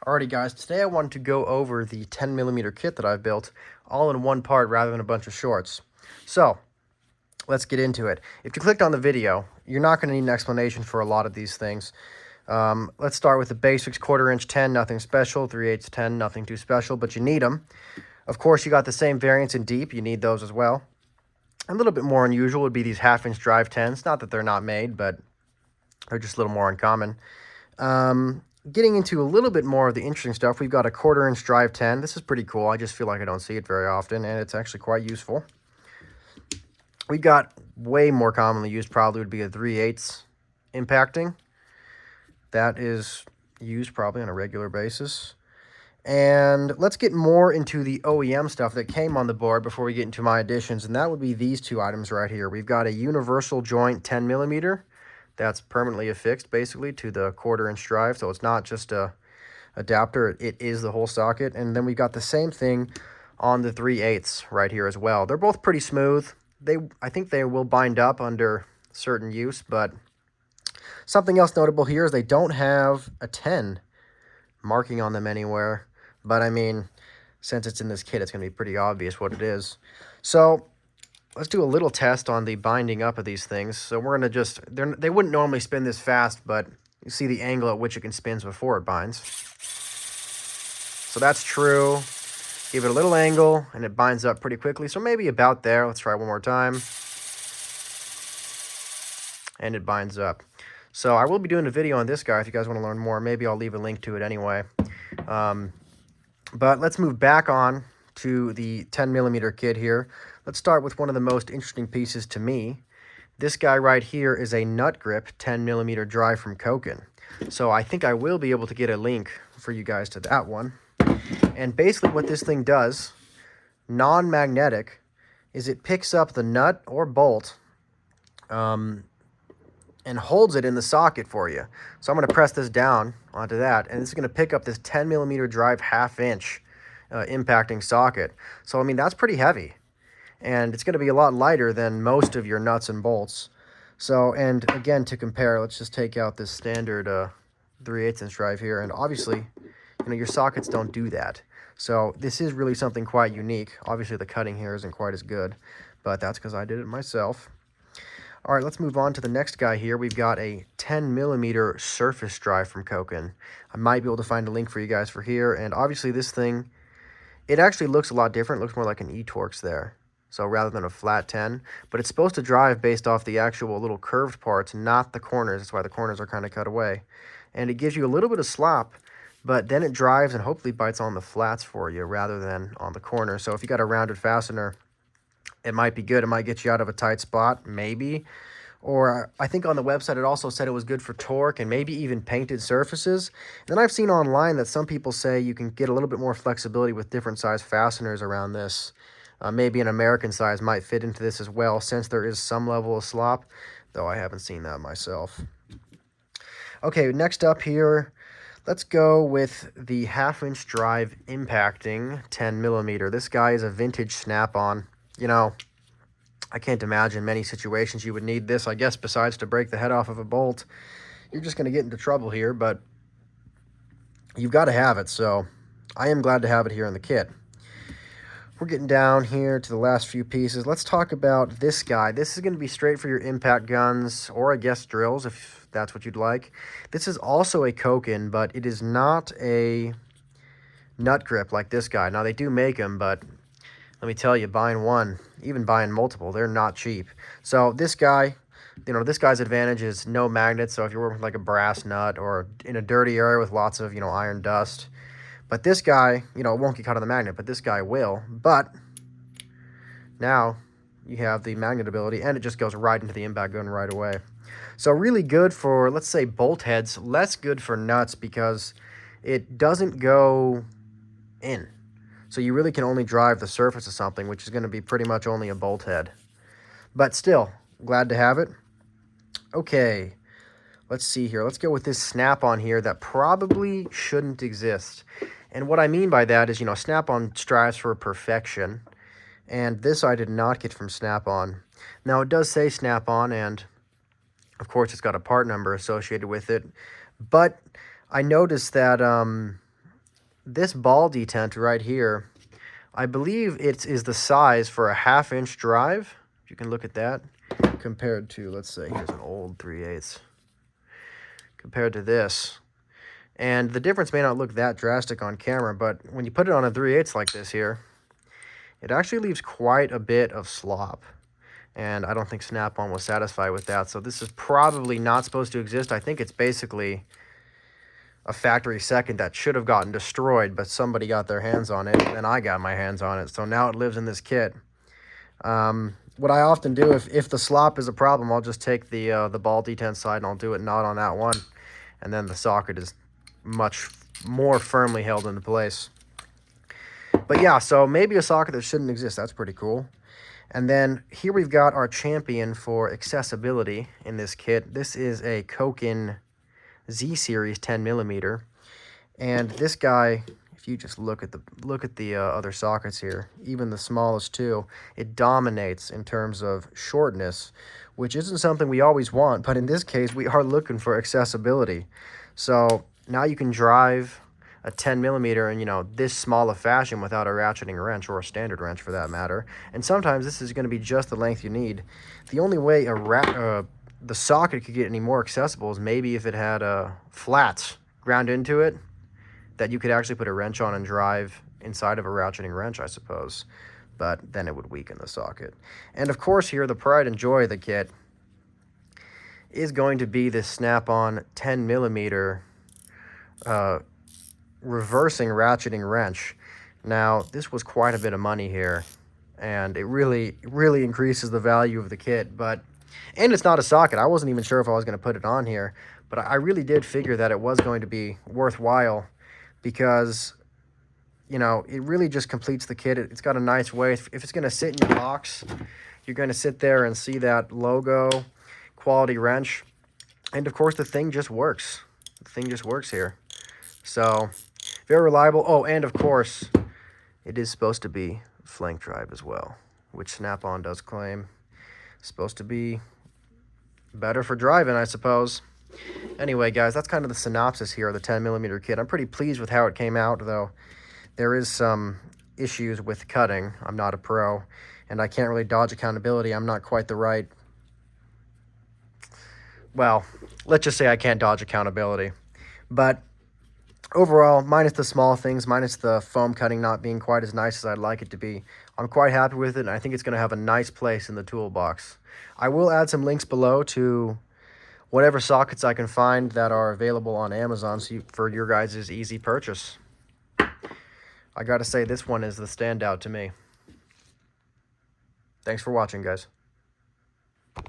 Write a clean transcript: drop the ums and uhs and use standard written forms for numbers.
Alrighty guys, today I wanted to go over the 10mm kit that I've built all in one part rather than a bunch of shorts. So, let's get into it. If you clicked on the video, you're not going to need an explanation for a lot of these things. Let's start with the basics: 1/4" 10, nothing special; 3/8 10, nothing too special, but you need them. Of course, you got the same variants in deep, you need those as well. A little bit more unusual would be these 1/2" drive 10s. Not that they're not made, but they're just a little more uncommon. Getting into a little bit more of the interesting stuff, we've got a 1/4" drive 10. This is pretty cool. I just feel like I don't see it very often, and it's actually quite useful. We've got way more commonly used probably would be a 3/8 impacting. That is used probably on a regular basis. And let's get more into the OEM stuff that came on the board before we get into my additions, and that would be these two items right here. We've got a universal joint 10mm. That's permanently affixed basically to the 1/4" drive, so it's not just a adapter, it is the whole socket. And then we got the same thing on the 3/8 right here as well. They're both pretty smooth. I think they will bind up under certain use, but something else notable here is they don't have a 10 marking on them anywhere. But I mean, since it's in this kit, it's going to be pretty obvious what it is. So let's do a little test on the binding up of these things. So we're going to just, they wouldn't normally spin this fast, but you see the angle at which it can spin before it binds. So that's true. Give it a little angle, and it binds up pretty quickly. So maybe about there. Let's try one more time. And it binds up. So I will be doing a video on this guy if you guys want to learn more. Maybe I'll leave a link to it anyway. But let's move back on to the 10mm kit here. Let's start with one of the most interesting pieces to me. This guy right here is a nut grip 10mm drive from Koken. So I think I will be able to get a link for you guys to that one. And basically what this thing does, non-magnetic, is it picks up the nut or bolt and holds it in the socket for you. So I'm going to press this down onto that, and it's going to pick up this 10mm drive 1/2" impacting socket. So I mean, that's pretty heavy, and it's going to be a lot lighter than most of your nuts and bolts. So, and again, to compare, let's just take out this standard 3/8" drive here, and obviously, you know, your sockets don't do that. So this is really something quite unique. Obviously the cutting here isn't quite as good, but that's because I did it myself. All right, let's move on to the next guy here. We've got a 10mm surface drive from Koken. I might be able to find a link for you guys for here. And obviously this thing, it actually looks a lot different. It looks more like an e-Torx there. So rather than a flat 10, but it's supposed to drive based off the actual little curved parts, not the corners. That's why the corners are kind of cut away. And it gives you a little bit of slop, but then it drives and hopefully bites on the flats for you rather than on the corner. So if you got a rounded fastener, it might be good. It might get you out of a tight spot, maybe. Or I think on the website it also said it was good for torque and maybe even painted surfaces. And then I've seen online that some people say you can get a little bit more flexibility with different size fasteners around this. Maybe an American size might fit into this as well, since there is some level of slop, though I haven't seen that myself. Okay, next up here, let's go with the 1/2" drive impacting 10mm. This guy is a vintage snap-on. You know, I can't imagine many situations you would need this, I guess, besides to break the head off of a bolt. You're just going to get into trouble here, but you've got to have it, so I am glad to have it here in the kit. We're getting down here to the last few pieces. Let's talk about this guy. This is going to be straight for your impact guns, or I guess drills, if that's what you'd like. This is also a Koken, but it is not a nut grip like this guy. Now, they do make them, but let me tell you, buying one, even buying multiple, they're not cheap. So this guy, you know, this guy's advantage is no magnet. So if you're working with like a brass nut or in a dirty area with lots of, you know, iron dust. But this guy, you know, it won't get caught on the magnet, but this guy will. But now you have the magnet ability, and it just goes right into the impact gun right away. So really good for, let's say, bolt heads. Less good for nuts because it doesn't go in. So you really can only drive the surface of something, which is going to be pretty much only a bolt head. But still, glad to have it. Okay, let's see here. Let's go with this snap-on here that probably shouldn't exist. And what I mean by that is, you know, Snap-on strives for perfection. And this I did not get from Snap-on. Now, it does say Snap-on, and of course, it's got a part number associated with it. But I noticed that this ball detent right here, I believe it is the size for a 1/2-inch drive. You can look at that compared to, let's say, here's an old 3/8 compared to this. And the difference may not look that drastic on camera, but when you put it on a 3/8 like this here, it actually leaves quite a bit of slop. And I don't think Snap-on was satisfied with that. So this is probably not supposed to exist. I think it's basically a factory second that should have gotten destroyed, but somebody got their hands on it, and I got my hands on it. So now it lives in this kit. What I often do, if the slop is a problem, I'll just take the ball detent side and I'll do it not on that one. And then the socket is much more firmly held into place. But yeah, so maybe a socket that shouldn't exist. That's pretty cool. And then here we've got our champion for accessibility in this kit. This is a Koken Z-Series 10mm. And this guy, if you just look at the other sockets here, even the smallest two, it dominates in terms of shortness, which isn't something we always want, but in this case we are looking for accessibility. So now you can drive a 10mm in, you know, this small a fashion without a ratcheting wrench, or a standard wrench for that matter. And sometimes this is going to be just the length you need. The only way the socket could get any more accessible is maybe if it had flats ground into it that you could actually put a wrench on and drive inside of a ratcheting wrench, I suppose. But then it would weaken the socket. And of course here, the pride and joy of the kit is going to be this Snap-on 10mm reversing ratcheting wrench. Now, this was quite a bit of money here, and it really increases the value of the kit. And it's not a socket. I wasn't even sure if I was going to put it on here, but I really did figure that it was going to be worthwhile because, you know, it really just completes the kit. It's got a nice way. If it's going to sit in your box, you're going to sit there and see that logo, quality wrench, and of course the thing just works. The thing just works here. So very reliable. Oh, and of course, it is supposed to be flank drive as well, which Snap-on does claim. It's supposed to be better for driving, I suppose. Anyway, guys, that's kind of the synopsis here of the 10mm kit. I'm pretty pleased with how it came out, though there is some issues with cutting. I'm not a pro, and I can't really dodge accountability. I'm not quite the right... Well, let's just say I can't dodge accountability. But overall, minus the small things, minus the foam cutting not being quite as nice as I'd like it to be, I'm quite happy with it, and I think it's going to have a nice place in the toolbox. I will add some links below to whatever sockets I can find that are available on Amazon for your guys' easy purchase. I got to say, this one is the standout to me. Thanks for watching, guys.